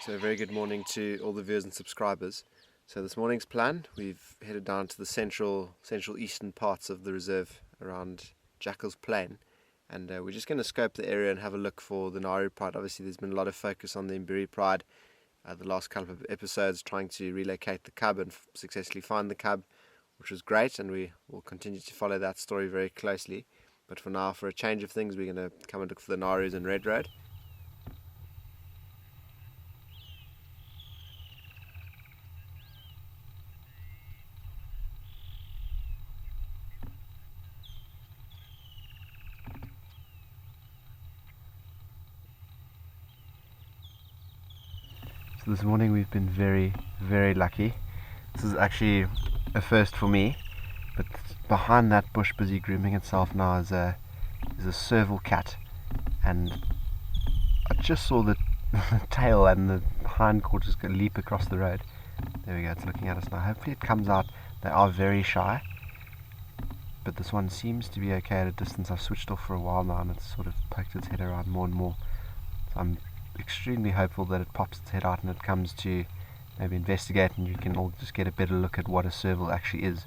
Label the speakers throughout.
Speaker 1: So a very good morning to all the viewers and subscribers. So this morning's plan, we've headed down to the central eastern parts of the reserve around Jackal's Plain, and we're just going to scope the area and have a look for the Nauru Pride. Obviously there's been a lot of focus on the Mbiri Pride the last couple of episodes, trying to relocate the cub and successfully find the cub, which was great, and we will continue to follow that story very closely. But for now, for a change of things, we're going to come and look for the Narus in Red Road. So this morning we've been very, very lucky. This is actually a first for me, but behind that bush, busy grooming itself now, is a serval cat, and I just saw the tail and the hindquarters leap across the road. There we go, it's looking at us now. Hopefully it comes out. They are very shy, but this one seems to be okay at a distance. I've switched off for a while now and it's sort of poked its head around more and more. So I'm extremely hopeful that it pops its head out and it comes to maybe investigate, and you can all just get a better look at what a serval actually is.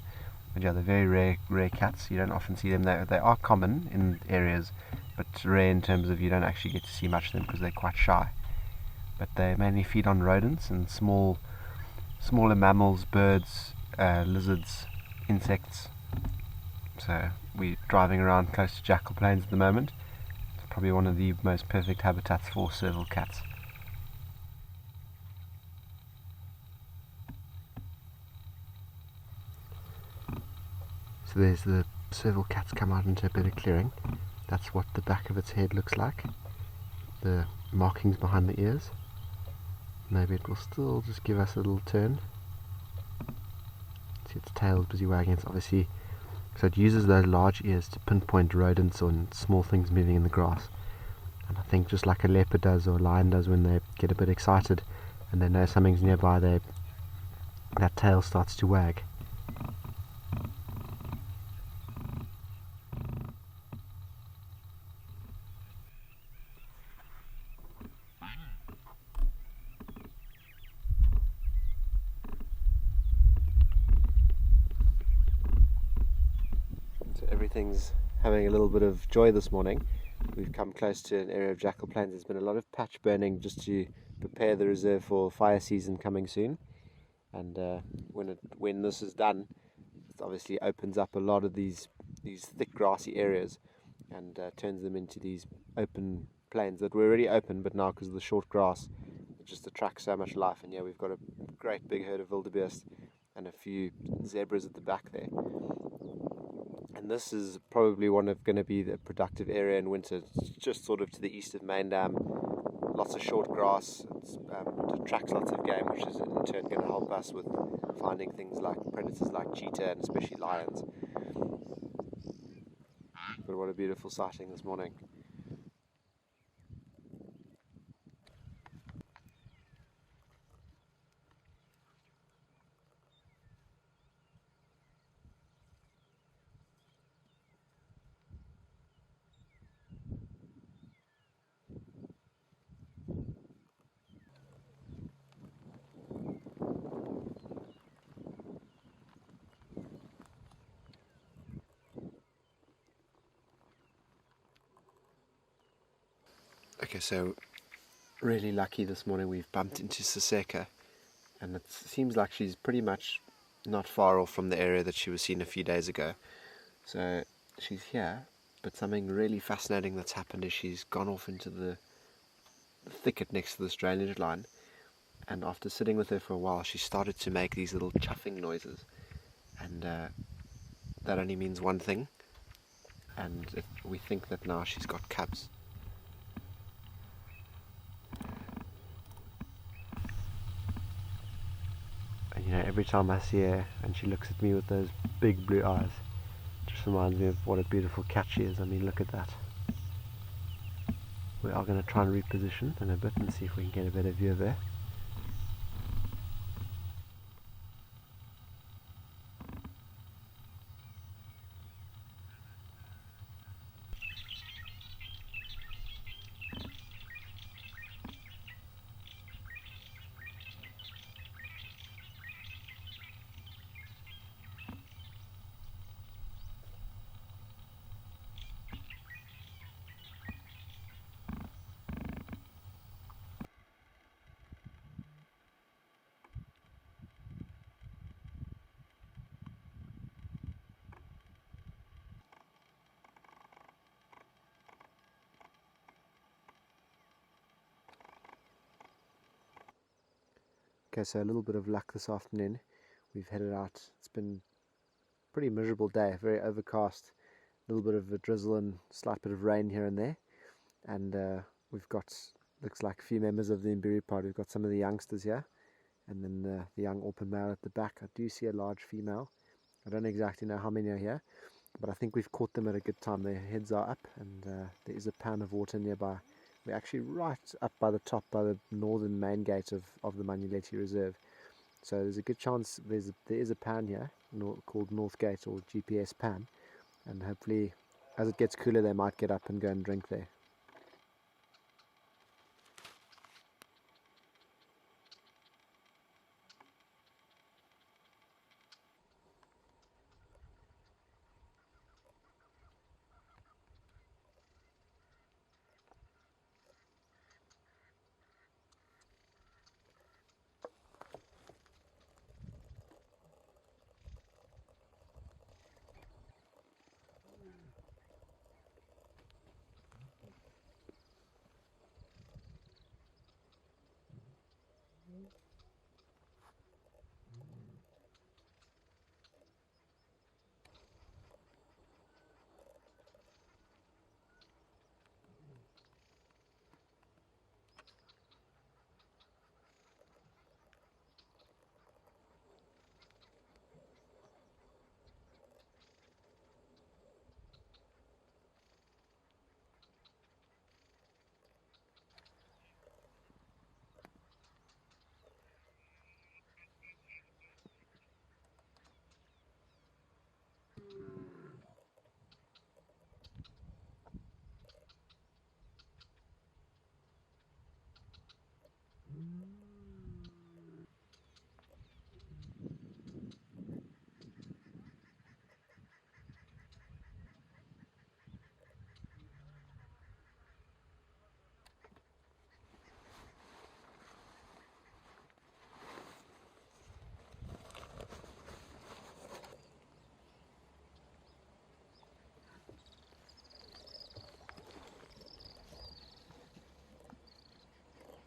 Speaker 1: But yeah, they're very rare cats. You don't often see them. They are common in areas, but rare in terms of you don't actually get to see much of them because they're quite shy. But they mainly feed on rodents and smaller mammals, birds, lizards, insects. So we're driving around close to Jackal Plains at the moment. It's probably one of the most perfect habitats for serval cats. So there's the serval cat's come out into a bit of clearing. That's what the back of its head looks like. The markings behind the ears. Maybe it will still just give us a little turn. See, its tail is busy wagging. It's obviously, so it uses those large ears to pinpoint rodents or small things moving in the grass. And I think just like a leopard does or a lion does when they get a bit excited and they know something's nearby, that tail starts to wag. So everything's having a little bit of joy this morning. We've come close to an area of Jackal Plains. There's been a lot of patch burning just to prepare the reserve for fire season coming soon. And when this is done, it obviously opens up a lot of these thick grassy areas and turns them into these open plains that were already open, but now because of the short grass, it just attracts so much life. And yeah, we've got a great big herd of wildebeest and a few zebras at the back there. And this is probably going to be the productive area in winter. It's just sort of to the east of Main Dam. Lots of short grass. It attracts lots of game, which is in turn going to help us with finding things like predators like cheetah and especially lions. But what a beautiful sighting this morning. Okay, so really lucky this morning. We've bumped into Siseka, and it seems like she's pretty much not far off from the area that she was seen a few days ago. So she's here, but something really fascinating that's happened is she's gone off into the thicket next to this drainage line, and after sitting with her for a while, she started to make these little chuffing noises, and that only means one thing, and we think that now she's got cubs. And you know, every time I see her and she looks at me with those big blue eyes, it just reminds me of what a beautiful cat she is. I mean, look at that. We are going to try and reposition in a bit and see if we can get a better view of her. Okay, so a little bit of luck this afternoon. We've headed out. It's been a pretty miserable day, very overcast, a little bit of a drizzle and slight bit of rain here and there. And we've got, looks like a few members of the Imbiri pod. We've got some of the youngsters here, and then the young open male at the back. I do see a large female. I don't exactly know how many are here, but I think we've caught them at a good time. Their heads are up, and there is a pan of water nearby. We're actually right up by the top, by the northern main gate of the Manuleti Reserve. So there's a good chance there is a pan here called North Gate, or GPS pan, and hopefully as it gets cooler they might get up and go and drink there.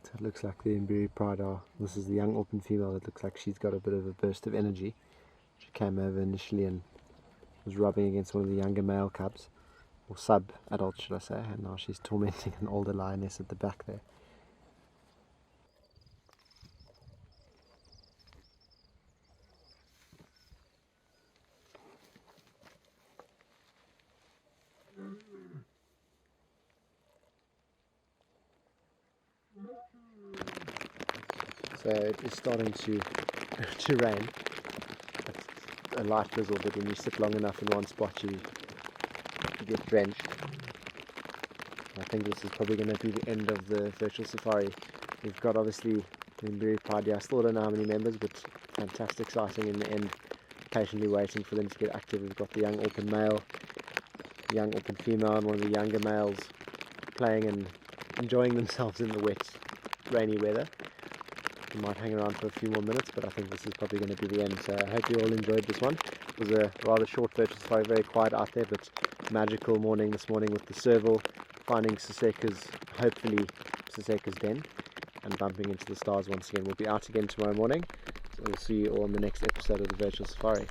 Speaker 1: So it looks like the Imbiri pride are, this is the young open female that looks like she's got a bit of a burst of energy. She came over initially and was rubbing against one of the younger male cubs, or sub-adults should I say, and now she's tormenting an older lioness at the back there. So it is starting to rain. It's a light drizzle, but when you sit long enough in one spot you get drenched. I think this is probably going to be the end of the virtual safari. We've got obviously the Imbiri Pride. I still don't know how many members, but fantastic sighting in the end. Patiently waiting for them to get active. We've got the young open male, young open female, and one of the younger males playing and enjoying themselves in the wet, rainy weather. We might hang around for a few more minutes, but I think this is probably going to be the end. So I hope you all enjoyed this one. It was a rather short virtual safari, very quiet out there, but magical morning this morning with the serval, finding hopefully Siseka's den, and bumping into the stars once again. We'll be out again tomorrow morning, so we'll see you all on the next episode of the virtual safari.